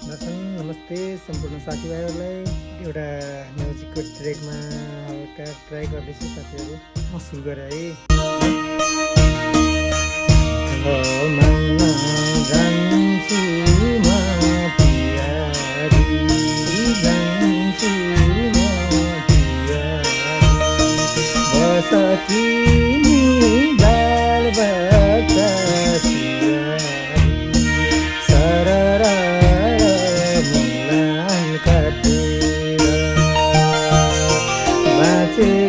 दर्शन नमस्ते सम्पूर्ण साथीभाइहरूलाई एउटा म्युजिकको ट्र्याकमा हल्का ट्राई गर्दैछु साथीहरू म सुरु गरेँ है जान्छु म प्यारी जान्छु म प्यारी बस तिमी बालबच्चा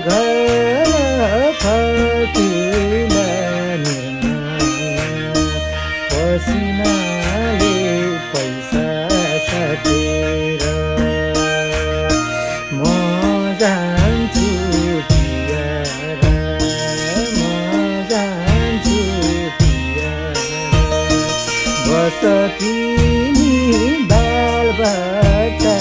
घर फर्किला पसिनाले पैसा साटेर म जान्छु पियारा म जान्छु पियारा बस तिमी बालबच्चा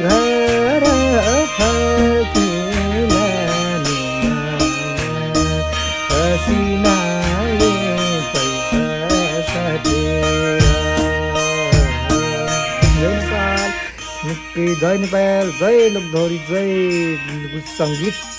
घर फर्किला पसिनाले पैसा साटेर जय नेपाल जय लोकधोरी जय सङ्गीत।